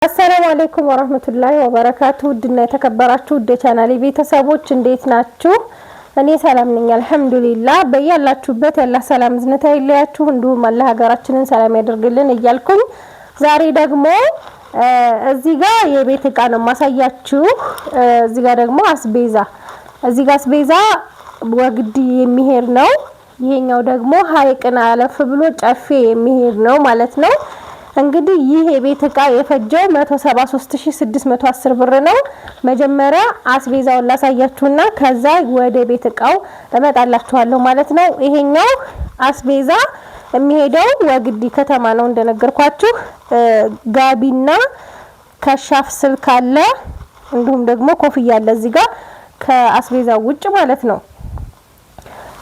አሰላሙ አለይኩም ወራህመቱላሂ ወበረካቱ። ውድና የተከበራችሁ ውድ ቻናሌ ቤተሰቦች እንዴት ናችሁ? እኔ ሰላም ነኝ አልሐምዱሊላህ። በያላችሁበት ያላህ ሰላም ዝነታ ይለያችሁ፣ እንዲሁም አላህ ሀገራችንን ሰላም ያደርግልን እያልኩኝ ዛሬ ደግሞ እዚህ ጋር የቤት እቃ ነው ማሳያችሁ። እዚህ ጋር ደግሞ አስቤዛ ወግዲ የሚሄድ ነው። ይሄኛው ደግሞ ሀይቅና አለፍ ብሎ ጨፌ የሚሄድ ነው ማለት ነው። እንግዲህ ይሄ የቤት እቃ የፈጀው 173610 ብር ነው። መጀመሪያ አስቤዛውን ላሳያችሁና ከዛ ወደ ቤት እቃው እመጣላችኋለሁ ማለት ነው። ይሄኛው አስቤዛ የሚሄደው ወግዲ ከተማ ነው እንደነገርኳችሁ። ጋቢና ከሻፍ ስልክ አለ፣ እንዲሁም ደግሞ ኮፍያ አለ እዚህ ጋር ከአስቤዛው ውጭ ማለት ነው።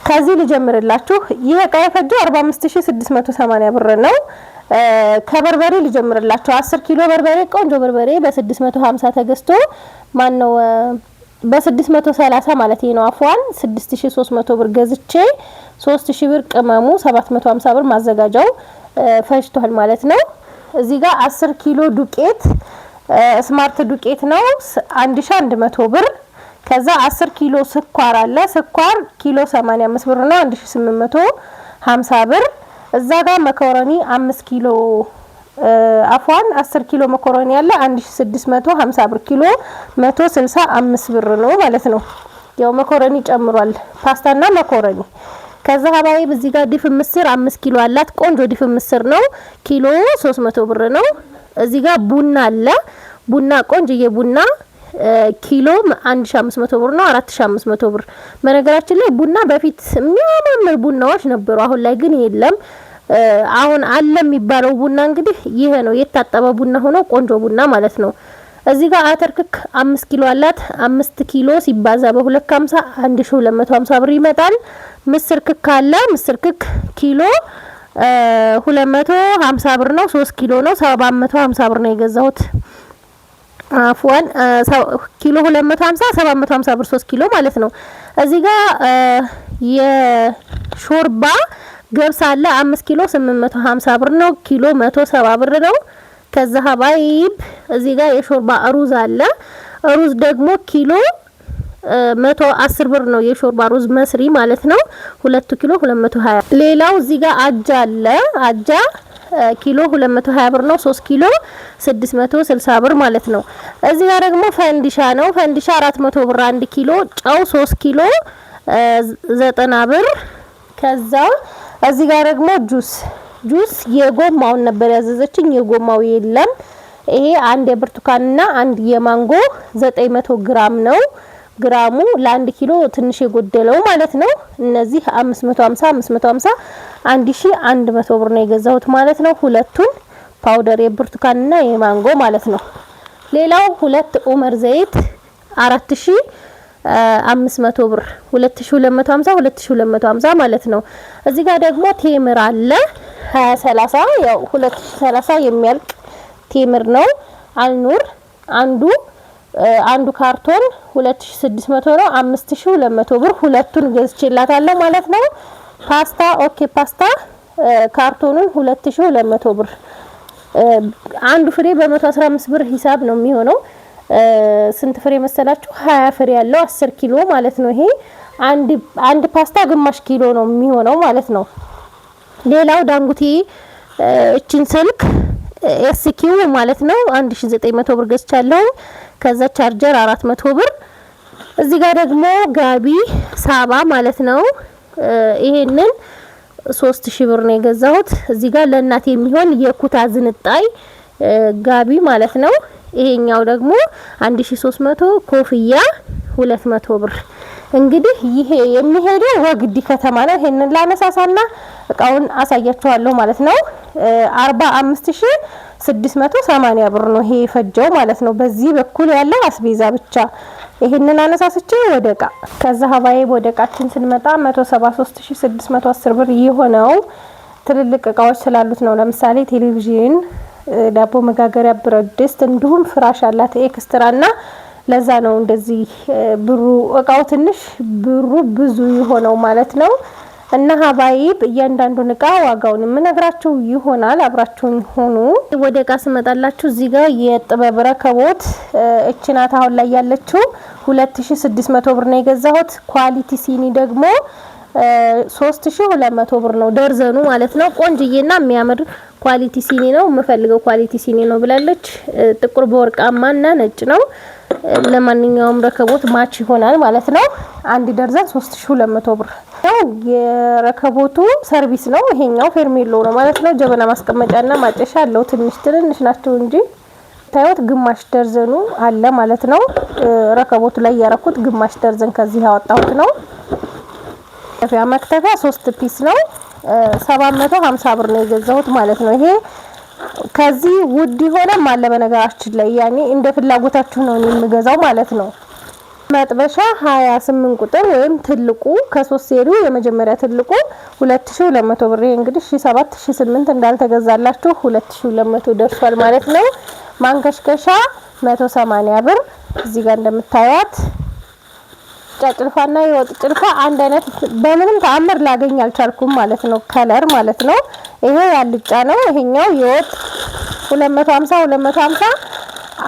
ከዚህ ልጀምርላችሁ። ይሄ እቃ የፈጀው 45680 ብር ነው። ከበርበሬ ልጀምርላችሁ። 10 ኪሎ በርበሬ ቆንጆ በርበሬ በ650 ተገዝቶ ማነው በ630 ማለት ነው አፍዋን 6300 ብር ገዝቼ 3000 ብር ቅመሙ 750 ብር ማዘጋጃው ፈጅቷል ማለት ነው። እዚህ ጋር 10 ኪሎ ዱቄት ስማርት ዱቄት ነው 1100 ብር። ከዛ 10 ኪሎ ስኳር አለ። ስኳር ኪሎ 85 ብር ነው 1850 ብር። እዛ ጋር መኮረኒ 5 ኪሎ አፍዋን 10 ኪሎ መኮረኒ አለ 1650 ብር። ኪሎ 165 ብር ነው ማለት ነው። ያው መኮረኒ ጨምሯል፣ ፓስታና መኮረኒ። ከዛ ሀባይ በዚህ ጋር ዲፍ ምስር 5 ኪሎ አላት። ቆንጆ ዲፍ ምስር ነው ኪሎ 300 ብር ነው። እዚህ ጋር ቡና አለ። ቡና ቆንጆዬ ቡና ኪሎ 1500 ብር ነው 4500 ብር። በነገራችን ላይ ቡና በፊት የሚያማምር ቡናዎች ነበሩ፣ አሁን ላይ ግን የለም። አሁን አለ የሚባለው ቡና እንግዲህ ይሄ ነው፣ የታጠበ ቡና ሆኖ ቆንጆ ቡና ማለት ነው። እዚህ ጋር አተርክክ 5 ኪሎ አላት። 5 ኪሎ ሲባዛ በ250 1250 ብር ይመጣል። ምስር ክክ አለ። ምስር ክክ ኪሎ 250 ብር ነው። 3 ኪሎ ነው 750 ብር ነው የገዛሁት። አፍዋን ኪሎ 250 750 ብር 3 ኪሎ ማለት ነው። እዚህ ጋር የሾርባ ገብስ አለ 5 ኪሎ 850 ብር ነው። ኪሎ 170 ብር ነው። ከዛ ሀባይብ እዚህ ጋር የሾርባ ሩዝ አለ። ሩዝ ደግሞ ኪሎ 110 ብር ነው። የሾርባ ሩዝ መስሪ ማለት ነው። 2 ኪሎ 220። ሌላው እዚህ ጋር አጃ አለ። አጃ ኪሎ 220 ብር ነው። 3 ኪሎ 660 ብር ማለት ነው። እዚህ ጋር ደግሞ ፈንዲሻ ነው። ፈንዲሻ 400 ብር 1 ኪሎ። ጨው 3 ኪሎ 90 ብር። ከዛ እዚህ ጋር ደግሞ ጁስ የጎማውን ነበር ያዘዘችኝ፣ የጎማው የለም። ይሄ አንድ የብርቱካንና አንድ የማንጎ 900 ግራም ነው። ግራሙ ለ1 ኪሎ ትንሽ የጎደለው ማለት ነው። እነዚህ 550 1100 ብር ነው የገዛሁት ማለት ነው። ሁለቱን ፓውደር የብርቱካንና የማንጎ ማለት ነው። ሌላው ሁለት ኡመር ዘይት 4500 ብር 2250 ማለት ነው። እዚህ ጋር ደግሞ ቴምር አለ 2030 ያው 2030 የሚያልቅ ቴምር ነው። አልኑር አንዱ ካርቶን 2600 ነው። 5200 ብር ሁለቱን ገዝቼላታለሁ ማለት ነው። ፓስታ ኦኬ ፓስታ ካርቶኑን 2200 ብር። አንዱ ፍሬ በ115 ብር ሂሳብ ነው የሚሆነው። ስንት ፍሬ መሰላችሁ? 20 ፍሬ ያለው 10 ኪሎ ማለት ነው። ይሄ አንድ ፓስታ ግማሽ ኪሎ ነው የሚሆነው ማለት ነው። ሌላው ዳንጉቴ እቺን ስልክ ኤስኪው ማለት ነው 1900 ብር ገዝቻለሁ። ከዛ ቻርጀር 400 ብር። እዚህ ጋር ደግሞ ጋቢ ሳባ ማለት ነው። ይሄንን 3000 ብር ነው የገዛሁት። እዚህ ጋር ለእናቴ የሚሆን የኩታ ዝንጣይ ጋቢ ማለት ነው። ይሄኛው ደግሞ 1300 ኮፍያ 200 ብር። እንግዲህ ይሄ የሚሄደው ወግዲ ከተማ ነው። ይሄንን ላነሳሳና እቃውን አሳያችኋለሁ ማለት ነው። 45680 ብር ነው ይሄ ፈጀው ማለት ነው። በዚህ በኩል ያለው አስቤዛ ብቻ። ይሄንን አነሳስቼ ወደ እቃ ከዛ ሀባይ ወደ እቃችን ስንመጣ 173610 ብር የሆነው ትልልቅ እቃዎች ስላሉት ነው። ለምሳሌ ቴሌቪዥን፣ ዳቦ መጋገሪያ፣ ብረት ድስት እንዲሁም ፍራሽ አላት ኤክስትራና ለዛ ነው እንደዚህ ብሩ እቃው ትንሽ ብሩ ብዙ የሆነው ማለት ነው። እና ሀባይብ እያንዳንዱን እቃ ዋጋውን የምነግራችሁ ይሆናል። አብራችሁን ሆኑ። ወደ እቃ ስመጣላችሁ እዚህ ጋር የጥበብ ረከቦት እቺ ናት አሁን ላይ ያለችው 2600 ብር ነው የገዛሁት። ኳሊቲ ሲኒ ደግሞ 3200 ብር ነው ደርዘኑ ማለት ነው። ቆንጅዬና የሚያምር ኳሊቲ ሲኒ ነው። የምፈልገው ኳሊቲ ሲኒ ነው ብላለች። ጥቁር በወርቃማና ነጭ ነው። ለማንኛውም ረከቦት ማች ይሆናል ማለት ነው። አንድ ደርዘን 3200 ብር ነው። የረከቦቱ ሰርቪስ ነው። ይሄኛው ፌርሜሎ ነው ማለት ነው። ጀበና ማስቀመጫና ማጨሻ አለው። ትንሽ ናቸው እንጂ ታዩት ግማሽ ደርዘኑ አለ ማለት ነው። ረከቦቱ ላይ ያረኩት ግማሽ ደርዘን ከዚህ ያወጣሁት ነው። መክተፊያ 3 ፒስ ነው 750 ብር ነው የገዛሁት ማለት ነው። ይሄ ከዚህ ውድ ይሆናል ማለት በነገራችን ላይ ያኔ እንደ ፍላጎታችሁ ነው የምገዛው ማለት ነው። መጥበሻ 28 ቁጥር ወይም ትልቁ ከ3 ሴሪው የመጀመሪያ ትልቁ 2200 ብር። እንግዲህ 7008 እንዳልተገዛላችሁ 2200 ደርሷል ማለት ነው። ማንከሽከሻ 180 ብር እዚህ ጋር እንደምታዩት ጭልፋና የወጥ ጭልፋ አንድ አይነት በምንም ተአምር ላገኝ አልቻልኩም ማለት ነው። ከለር ማለት ነው። ይሄ ያልጫ ነው። ይሄኛው የወጥ 250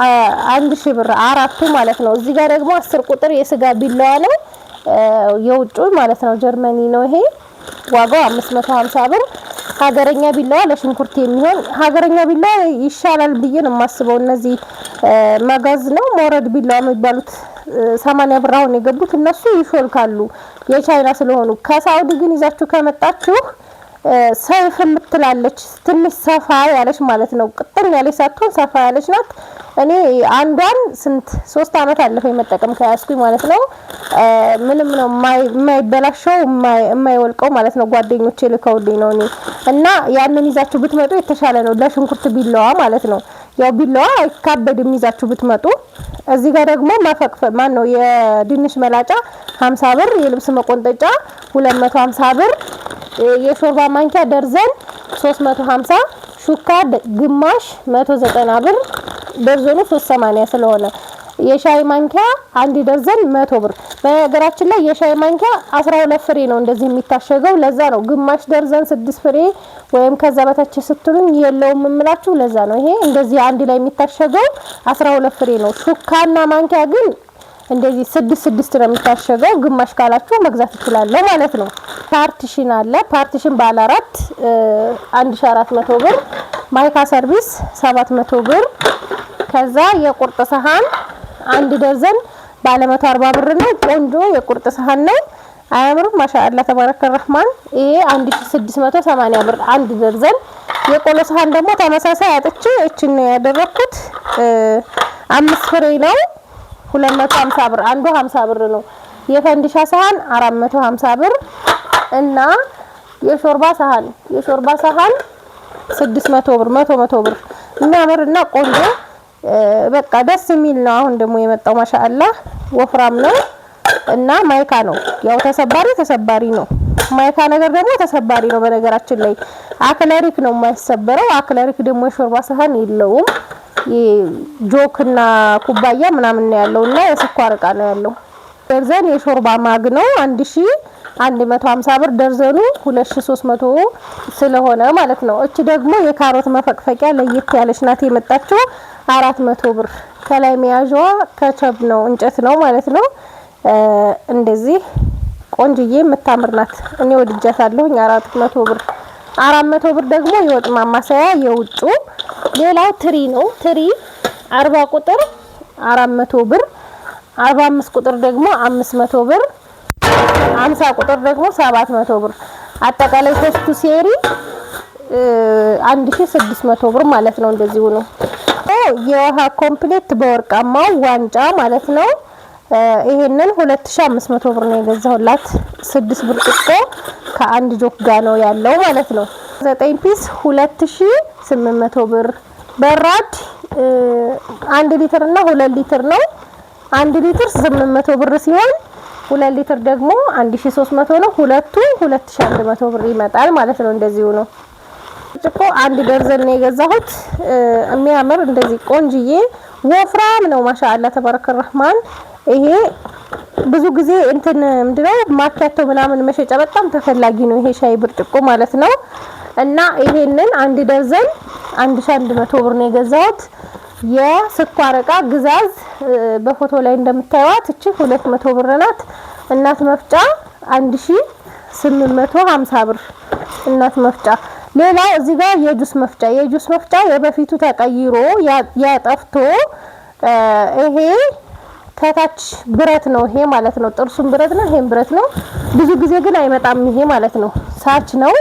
1000 ብር አራቱ ማለት ነው። እዚህ ጋር ደግሞ 10 ቁጥር የስጋ ቢላዋ ነው የውጭ ማለት ነው። ጀርመኒ ነው ይሄ ዋጋው 550 ብር። ሀገረኛ ቢላዋ ለሽንኩርት የሚሆን ሀገረኛ ቢላዋ ይሻላል ብዬ ነው የማስበው። እነዚህ መጋዝ ነው ሞረድ ቢላዋ የሚባሉት 80 ብር አሁን የገቡት እነሱ ይሾልካሉ የቻይና ስለሆኑ። ከሳውዲ ግን ይዛችሁ ከመጣችሁ ሰይፍ የምትላለች ትንሽ ሰፋ ያለች ማለት ነው። ቅጥል ያለች ሳትሆን ሰፋ ያለች ናት። እኔ አንዷን 3 አመት አለፈኝ መጠቀም ከያዝኩኝ ማለት ነው። ምንም ነው የማይበላሸው የማይወልቀው ማለት ነው። ጓደኞቼ ልከውልኝ ነው እኔ እና ያንን ይዛችሁ ብትመጡ የተሻለ ነው ለሽንኩርት ቢላዋ ማለት ነው። ያው ቢላዋ አይካበድም ይዛችሁ ብትመጡ። እዚህ ጋር ደግሞ መፈቅፈቅ ማን ነው የድንሽ መላጫ 50 ብር፣ የልብስ መቆንጠጫ 250 ብር፣ የሾርባ ማንኪያ ደርዘን 350፣ ሹካ ግማሽ 190 ብር፣ ደርዘኑ 380 ስለሆነ የሻይ ማንኪያ አንድ ደርዘን 100 ብር። በነገራችን ላይ የሻይ ማንኪያ 12 ፍሬ ነው እንደዚህ የሚታሸገው። ለዛ ነው ግማሽ ደርዘን 6 ፍሬ ወይም ከዛ በታች ስትሉኝ የለውም የምላችሁ ለዛ ነው። ይሄ እንደዚህ አንድ ላይ የሚታሸገው 12 ፍሬ ነው። ሹካና ማንኪያ ግን እንደዚህ 6 ነው የሚታሸገው። ግማሽ ካላችሁ መግዛት ይችላል ማለት ነው። ፓርቲሽን አለ። ፓርቲሽን ባለ 4 1400 ብር። ማይካ ሰርቪስ 700 ብር። ከዛ የቁርጥ ሰሃን አንድ ደርዘን ባለ 140 ብር ነው። ቆንጆ የቁርጥ ሰሃን ነው። አያምርም? ማሻአላ ተባረከ ረህማን። ይሄ 1680 ብር አንድ ደርዘን። የቆሎ ሰሃን ደግሞ ተመሳሳይ አጥቼ እቺን ነው ያደረኩት 5 ፍሬ ነው 250 ብር። አንዱ 50 ብር ነው። የፈንዲሻ ሰሃን 450 ብር እና የሾርባ ሰሃን 600 ብር 100 ብር የሚያምርና ቆንጆ በቃ ደስ የሚል ነው። አሁን ደግሞ የመጣው ማሻአላ ወፍራም ነው እና ማይካ ነው። ያው ተሰባሪ ነው። ማይካ ነገር ደግሞ ተሰባሪ ነው። በነገራችን ላይ አክለሪክ ነው የማይሰበረው። አክለሪክ ደግሞ የሾርባ ሰሃን የለውም። ጆክና ኩባያ ምናምን ነው ያለውና የስኳር እቃ ነው ያለው። ደርዘን የሾርባ ማግ ነው 1150 ብር ደርዘኑ 2300 ስለሆነ ማለት ነው። እቺ ደግሞ የካሮት መፈቅፈቂያ ለየት ያለች ናት የመጣችው 400 ብር። ከላይ መያዣዋ ከቸብ ነው እንጨት ነው ማለት ነው። እንደዚህ ቆንጅዬ የምታምር ናት። እኔ ወድጃታለሁ 400 ብር። 400 ብር ደግሞ የወጥ ማማሰያ የውጩ። ሌላው ትሪ ነው። ትሪ 40 ቁጥር 400 ብር፣ 45 ቁጥር ደግሞ 500 ብር፣ 50 ቁጥር ደግሞ 700 ብር። አጠቃላይ ሶስቱ ሴሪ 1600 ብር ማለት ነው። እንደዚሁ ነው። የውሃ ኮምፕሌት በወርቃማው ዋንጫ ማለት ነው። ይሄንን 2500 ብር ነው የገዛሁላት። 6 ብርጭቆ ከአንድ ጆክ ጋር ነው ያለው ማለት ነው። 9 ፒስ 2800 ብር። በራድ 1 ሊትር እና 2 ሊትር ነው። 1 ሊትር 800 ብር ሲሆን 2 ሊትር ደግሞ 1300 ነው። ሁለቱ 2100 ብር ይመጣል ማለት ነው። እንደዚሁ ነው። ብርጭቆ 1 ደርዘን ነው የገዛሁት። የሚያምር እንደዚህ ቆንጅዬ ወፍራም ነው። ማሻአላ ተባረከ ረህማን። ይሄ ብዙ ጊዜ እንትን ምንድነው ማኪያቶ ምናምን መሸጫ በጣም ተፈላጊ ነው ይሄ ሻይ ብርጭቆ ማለት ነው። እና ይሄንን አንድ ደርዘን 1100 ብር ነው የገዛሁት። የስኳር ዕቃ ግዛዝ በፎቶ ላይ እንደምታዩት እቺ 200 ብር ናት። እናት መፍጫ 1850 ብር እናት መፍጫ። ሌላው እዚህ ጋር የጁስ መፍጫ የበፊቱ ተቀይሮ ያጠፍቶ ይሄ ከታች ብረት ነው ይሄ ማለት ነው። ጥርሱም ብረት ነው፣ ይሄም ብረት ነው። ብዙ ጊዜ ግን አይመጣም ይሄ ማለት ነው። ሳች ነው።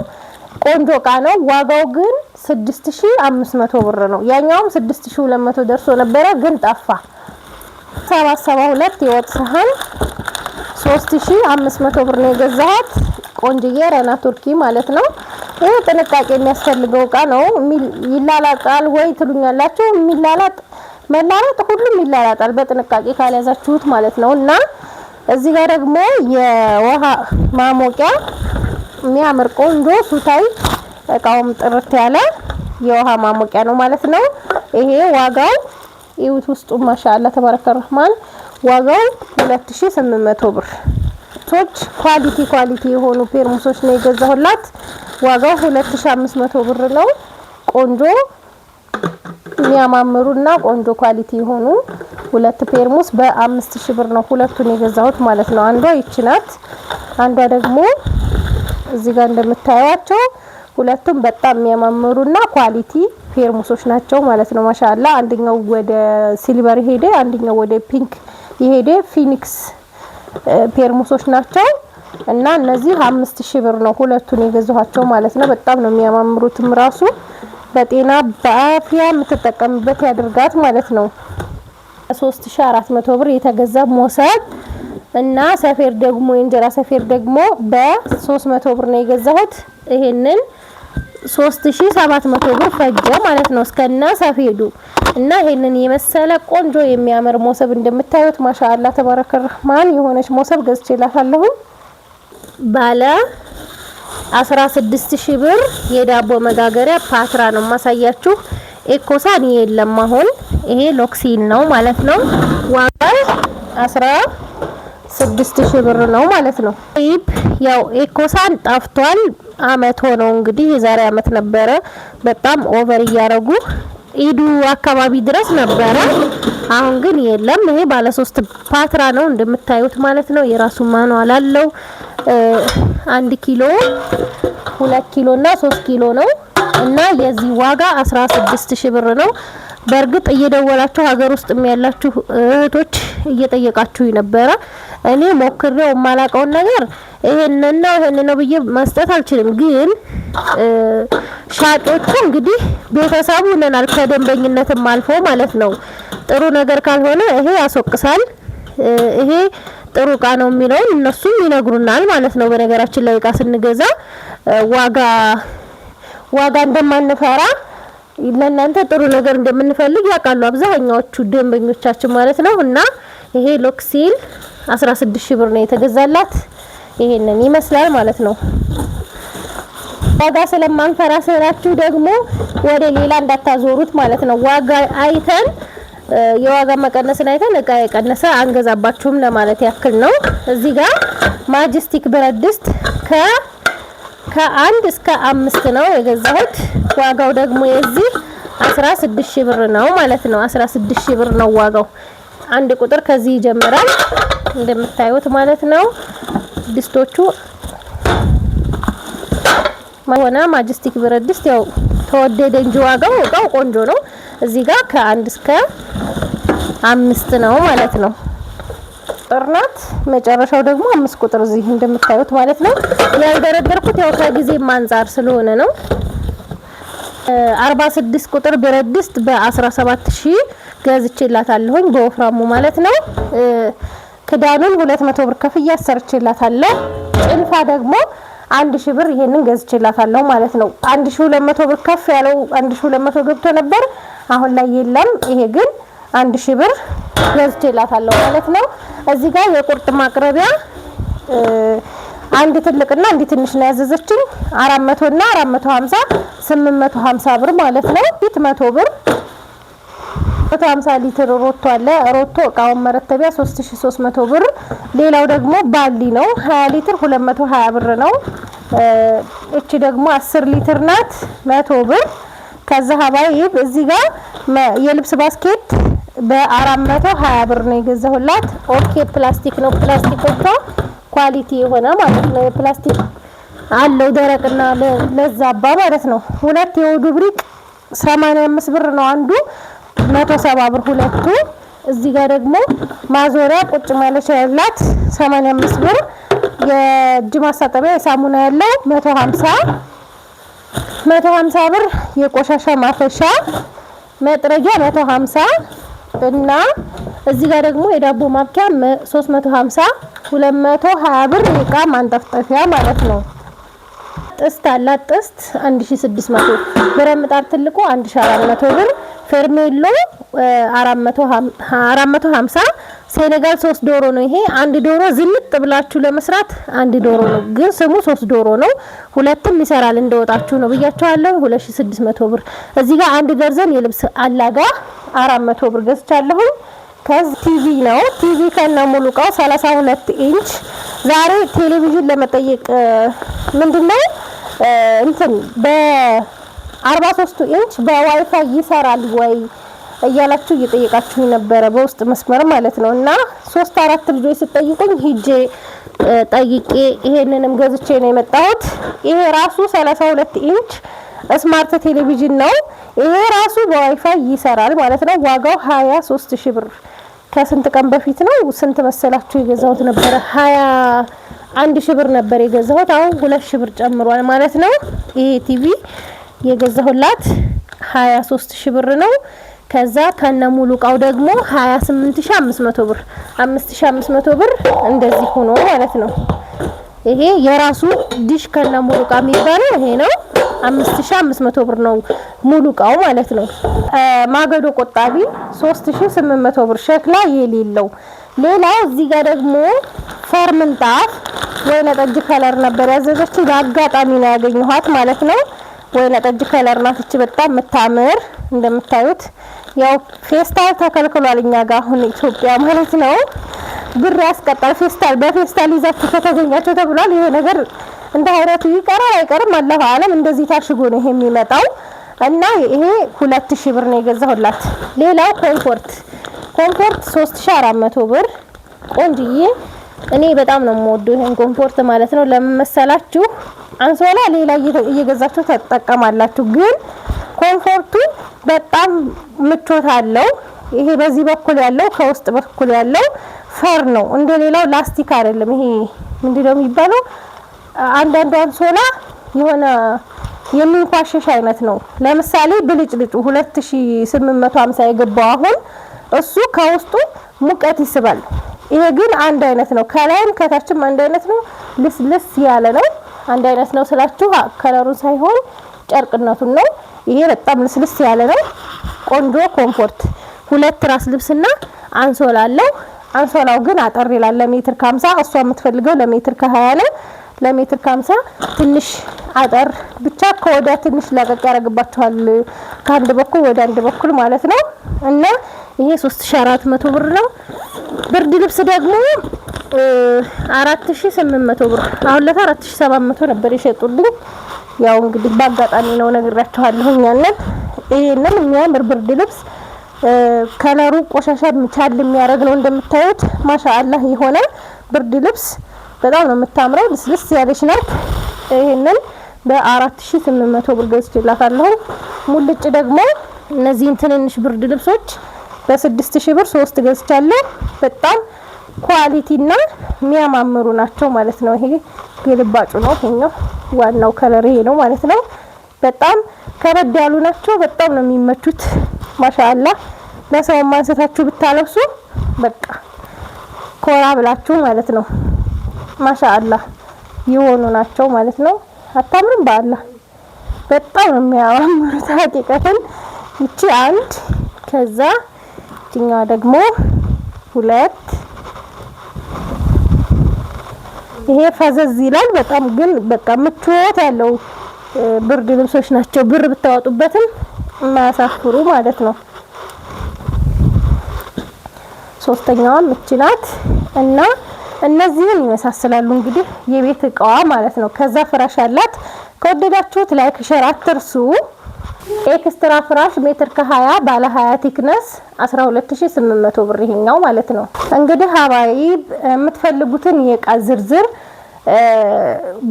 ቆንጆ ዕቃ ነው። ዋጋው ግን 6500 ብር ነው። ያኛውም 6200 ደርሶ ነበረ ግን ጠፋ። 772 የወጥ ሰሃን 3500 ብር ነው የገዛሁት። ቆንጆዬ ረና ቱርኪ ማለት ነው። ይሄ ጥንቃቄ የሚያስፈልገው ዕቃ ነው። ይላላጣል ወይ ትሉኛላችሁ? መላላጥ ሁሉም ይላላጣል በጥንቃቄ ካልያዛችሁት ማለት ነው። እና እዚህ ጋር ደግሞ የውሃ ማሞቂያ የሚያምር ቆንጆ ሱታይ እቃውም ጥርት ያለ የውሃ ማሞቂያ ነው ማለት ነው። ይሄ ዋጋው ይውት ውስጡ ማሻአላ ተባረከ ረህማን ዋጋው 2800 ብር። ሶች ኳሊቲ የሆኑ ፔርሙሶች ነው የገዛሁላት። ዋጋው 2500 ብር ነው። ቆንጆ የሚያማምሩና ቆንጆ ኳሊቲ የሆኑ ሁለት ፔርሙስ በ5000 ብር ነው ሁለቱን የገዛሁት ማለት ነው። አንዷ ይቺ ናት። አንዷ ደግሞ እዚህ ጋር እንደምታዩዋቸው ሁለቱም በጣም የሚያማምሩና ኳሊቲ ፔርሙሶች ናቸው ማለት ነው። ማሻአላ አንደኛው ወደ ሲልቨር ሄደ፣ አንደኛው ወደ ፒንክ የሄደ ፊኒክስ ፔርሙሶች ናቸው። እና እነዚህ 5000 ብር ነው ሁለቱን የገዛኋቸው ማለት ነው። በጣም ነው የሚያማምሩትም ራሱ በጤና በአፍያ የምትጠቀምበት ያድርጋት ማለት ነው። 3400 ብር የተገዛ ሞሰብ እና ሰፌር ደግሞ የእንጀራ ሰፌር ደግሞ በ300 ብር ነው የገዛሁት። ይሄንን 3700 ብር ፈጀ ማለት ነው እስከና ሰፌዱ። እና ይሄንን የመሰለ ቆንጆ የሚያምር ሞሰብ እንደምታዩት ማሻአላ ተባረከ ረህማን የሆነች ሞሰብ ገዝቼላታለሁ። ባለ 16000 ብር የዳቦ መጋገሪያ ፓትራ ነው ማሳያችሁ። ኤኮሳን የለም አሁን ይሄ ሎክሲን ነው ማለት ነው። ዋጋው 16000 ብር ነው ማለት ነው። ያው ኤኮሳን ጠፍቷል። አመት ሆነው እንግዲህ የዛሬ አመት ነበረ በጣም ኦቨር እያረጉ ኢዱ አካባቢ ድረስ ነበረ። አሁን ግን የለም። ይሄ ባለ 3 ፓትራ ነው እንደምታዩት ማለት ነው። የራሱ ማኑዋል አለው። 1 ኪሎ 2 ኪሎ እና 3 ኪሎ ነው እና የዚህ ዋጋ 16000 ብር ነው። በእርግጥ እየደወላችሁ ሀገር ውስጥ ያላችሁ እህቶች እየጠየቃችሁ ነበረ። እኔ ሞክሬው የማላቀውን ነገር ይሄን ነው ብዬ መስጠት አልችልም። ግን ሻጮቹ እንግዲህ ቤተሰቡ ነናል ከደንበኝነትም አልፎ ማለት ነው። ጥሩ ነገር ካልሆነ ይሄ ያስወቅሳል፣ ይሄ ጥሩ ዕቃ ነው የሚለውን እነሱም ይነግሩናል ማለት ነው። በነገራችን ላይ ዕቃ ስንገዛ ዋጋ እንደማንፈራ ለእናንተ ጥሩ ነገር እንደምንፈልግ ያውቃሉ አብዛኛዎቹ ደንበኞቻችን ማለት ነው። እና ይሄ ሎክሲል 16000 ብር ነው የተገዛላት። ይሄንን ይመስላል ማለት ነው። ዋጋ ስለማንፈራ ስራችሁ ደግሞ ወደ ሌላ እንዳታዞሩት ማለት ነው። ዋጋ አይተን የዋጋ መቀነስን አይተን ዕቃ የቀነሰ አንገዛባችሁም ለማለት ያክል ነው። እዚህ ጋር ማጀስቲክ ብረት ድስት ከ1 እስከ 5 ነው የገዛሁት። ዋጋው ደግሞ የዚህ 16000 ብር ነው ማለት ነው። 16000 ብር ነው ዋጋው። አንድ ቁጥር ከዚህ ይጀምራል እንደምታዩት ማለት ነው። ድስቶቹ ማሆና ማጀስቲክ ብረት ድስት ያው ተወደደ እንጂ ዋጋው ቆንጆ ነው። እዚህ ጋር ከ1 እስከ 5 ነው ማለት ነው። ጥርናት መጨረሻው ደግሞ 5 ቁጥር እዚህ እንደምታዩት ማለት ነው። ያልደረደርኩት ያው ከጊዜ ማንጻር ስለሆነ ነው። 46 ቁጥር ብረት ድስት በ17000 ገዝቼላታለሁኝ በወፍራሙ ማለት ነው። ክዳኑን 200 ብር ከፍያ አሰርቼላታለሁ። ጭልፋ ደግሞ 1000 ብር ይሄንን ገዝቼላታለሁ ማለት ነው። 1200 ብር ከፍ ያለው 1200 ገብቶ ነበር፣ አሁን ላይ የለም። ይሄ ግን 1000 ብር ገዝቼላታለሁ ማለት ነው። እዚህ ጋር የቁርጥ ማቅረቢያ አንድ ትልቅና አንድ ትንሽ ነው ያዘዘችኝ። 400 እና 450 850 ብር ማለት ነው። 100 ብር 150 ሊትር ሮቶ አለ። ሮቶ እቃውን መረተቢያ 3300 ብር። ሌላው ደግሞ ባሊ ነው 20 ሊትር 220 ብር ነው። እቺ ደግሞ 10 ሊትር ናት 100 ብር። ከዛ ሀባይብ እዚህ ጋር የልብስ ባስኬት በ420 ብር ነው የገዛሁላት። ኦኬ ፕላስቲክ ነው። ፕላስቲኮቿ ኳሊቲ የሆነ ማለት ነው። የፕላስቲክ አለው ደረቅና ለዛባ ማለት ነው። ሁለት የውዱ ብሪቅ 85 ብር ነው አንዱ 170 ብር ሁለቱ። እዚህ ጋር ደግሞ ማዞሪያ ቁጭ ማለቻ ያላት 85 ብር። የእጅ ማሳጠቢያ የሳሙና ያለው 150 ብር። የቆሻሻ ማፈሻ መጥረጊያ 150 እና እዚህ ጋር ደግሞ የዳቦ ማብኪያ 350 220 ብር። የእቃ ማንጠፍጠፊያ ማለት ነው። ጥስት አላት። ጥስት 1600 ብረት ምጣድ ትልቁ 1400 ብር። ፌርሜሎ 450 ሴኔጋል 3 ዶሮ ነው ይሄ። አንድ ዶሮ ዝንጥ ብላችሁ ለመስራት አንድ ዶሮ ነው፣ ግን ስሙ 3 ዶሮ ነው። ሁለቱም ይሰራል እንደወጣችሁ ነው ብያችኋለሁ። 2600 ብር። እዚህ ጋር አንድ ደርዘን የልብስ አላጋ 400 ብር ገዝቻለሁ። ከዚህ ቲቪ ነው። ቲቪ ከነ ሙሉ እቃው 32 ኢንች። ዛሬ ቴሌቪዥን ለመጠየቅ ምንድነው እንትን በ43 ኢንች በዋይፋይ ይሰራል ወይ እያላችሁ እየጠየቃችሁ ነበረ በውስጥ መስመር ማለት ነው። እና 3-4 ልጆች ሲጠይቁኝ ሂጄ ጠይቄ ይሄንንም ገዝቼ ነው የመጣሁት። ይሄ ራሱ 32 ኢንች ስማርት ቴሌቪዥን ነው። ይሄ ራሱ በዋይፋይ ይሰራል ማለት ነው። ዋጋው 23000 ብር። ከስንት ቀን በፊት ነው ስንት መሰላችሁ የገዛሁት ነበረ 21000 ብር ነበር የገዛሁት። አሁን 2000 ብር ጨምሯል ማለት ነው። ይሄ ቲቪ የገዛሁላት 23000 ብር ነው። ከዛ ከነ ሙሉ እቃው ደግሞ 28500 ብር 5500 ብር እንደዚህ ሆኖ ማለት ነው። ይሄ የራሱ ዲሽ ከነ ሙሉ እቃ የሚባለው ይሄ ነው። 5500 ብር ነው ሙሉ እቃው ማለት ነው። ማገዶ ቆጣቢ 3800 ብር ሸክላ የሌለው። ሌላው እዚህ ጋር ደግሞ ፈር ምንጣፍ ወይነ ጠጅ ከለር ነበር ያዘዘችው። በአጋጣሚ ነው ያገኘኋት ማለት ነው። ወይነ ጠጅ ከለር ናት እቺ በጣም የምታምር እንደምታዩት። ያው ፌስታል ተከልክሏል እኛ ጋር አሁን ኢትዮጵያ ማለት ነው። ብር ያስቀጣል ፌስታል። በፌስታል ይዛችሁ ከተገኛችሁ ተብሏል። ይሄ ነገር እንደ አይነቱ ይቀራል አይቀርም አላህ አለም። እንደዚህ ታሽጎ ነው ይሄ የሚመጣው እና ይሄ 2000 ብር ነው የገዛሁላት። ሌላው ኮምፎርት 3400 ብር ቆንጅዬ። እኔ በጣም ነው የምወደው ይሄን ኮምፎርት ማለት ነው። ለምን መሰላችሁ? አንሶላ ሌላ እየገዛችሁ ተጠቀማላችሁ፣ ግን ኮምፎርቱ በጣም ምቾት አለው። ይሄ በዚህ በኩል ያለው ከውስጥ በኩል ያለው ፈር ነው፣ እንደሌላው ላስቲክ አይደለም። ይሄ ምንድነው የሚባለው? አንዳንዱ አንሶላ የሆነ የሚንኳሸሽ አይነት ነው። ለምሳሌ ብልጭልጩ 2850 የገባው አሁን እሱ ከውስጡ ሙቀት ይስባል። ይሄ ግን አንድ አይነት ነው፣ ከላይም ከታችም አንድ አይነት ነው። ልስልስ ያለ ነው። አንድ አይነት ነው ስላችሁ ከለሩን ሳይሆን ጨርቅነቱን ነው። ይሄ በጣም ልስልስ ያለ ነው። ቆንጆ ኮምፎርት 2 ራስ ልብስና አንሶላ አለው። አንሶላው ግን አጠር ይላል ለሜትር ከ50። እሷ የምትፈልገው ለሜትር ከ20 ነው። ለሜትር ከ50 ትንሽ አጠር ብቻ ከወዳ ትንሽ ለቀቅ ያደርግባችኋል ከአንድ በኩል ወደ አንድ በኩል ማለት ነው። እና ይሄ 3400 ብር ነው። ብርድ ልብስ ደግሞ 4800 ብር። አሁን ለታ 4700 ነበር የሸጡልኝ። ያው እንግዲህ በአጋጣሚ ነው ነግራችኋለሁ። ይሄንን የሚያምር ብርድ ልብስ ከለሩ ቆሻሻ ቻል የሚያደርግ ነው እንደምታዩት። ማሻአላህ የሆነ ብርድ ልብስ በጣም ነው የምታምረው። ልስልስ ያለች ናት። ይሄንን በ4800 ብር ገዝቼላታለሁ። ሙልጭ ደግሞ እነዚህን ትንንሽ ብርድ ልብሶች በ6000 ብር 3 ገዝቻለሁ። በጣም ኳሊቲና የሚያማምሩ ናቸው ማለት ነው። ይሄ ግልባጩ ነው። ይሄኛው ዋናው ከለር ይሄ ነው ማለት ነው። በጣም ከበድ ያሉ ናቸው። በጣም ነው የሚመቹት። ማሻአላህ ለሰው ማንሰታችሁ ብታለብሱ በቃ ኮራ ብላችሁ ማለት ነው። ማሻአላህ የሆኑ ናቸው ማለት ነው። አታምሩም? በአላህ በጣም ነው የሚያማምሩት። ሀቂቀተን እቺ አንድ፣ ከዛ እቺኛዋ ደግሞ 2። ይሄ ፈዘዝ ይላል በጣም ግን በቃ ምቾት ያለው ብርድ ልብሶች ናቸው። ብር ብታወጡበትም የማያሳፍሩ ማለት ነው። ሶስተኛዋም እቺ ናት እና እነዚህን ይመሳሰላሉ እንግዲህ የቤት እቃዋ ማለት ነው። ከዛ ፍራሽ አላት። ከወደዳችሁት ላይክ ሼር አትርሱ። ኤክስትራ ፍራሽ ሜትር ከ20 ባለ 20 ቲክነስ 12800 ብር ይሄኛው ማለት ነው። እንግዲህ ሀባይብ የምትፈልጉትን የእቃ ዝርዝር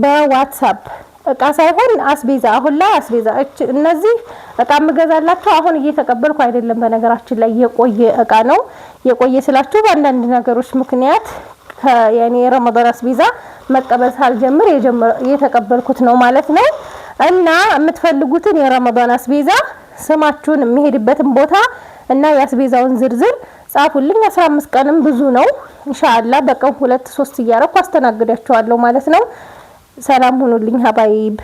በዋትስአፕ እቃ ሳይሆን አስቤዛ፣ አሁን ላይ አስቤዛ እነዚህ እቃ ምገዛላችሁ አሁን እየተቀበልኩ አይደለም። በነገራችን ላይ የቆየ እቃ ነው። የቆየ ስላችሁ በአንዳንድ ነገሮች ምክንያት ያኔ ረመዳን አስቤዛ መቀበል ሳልጀምር የተቀበልኩት ነው ማለት ነው። እና የምትፈልጉትን የረመዳን አስቤዛ ስማችሁን የሚሄድበትን ቦታ እና የአስቤዛውን ዝርዝር ጻፉልኝ። 15 ቀንም ብዙ ነው። ኢንሻአላህ በቀን 2-3 እያረኩ አስተናግዳችኋለሁ ማለት ነው። ሰላም ሁኑልኝ ሀባይብ።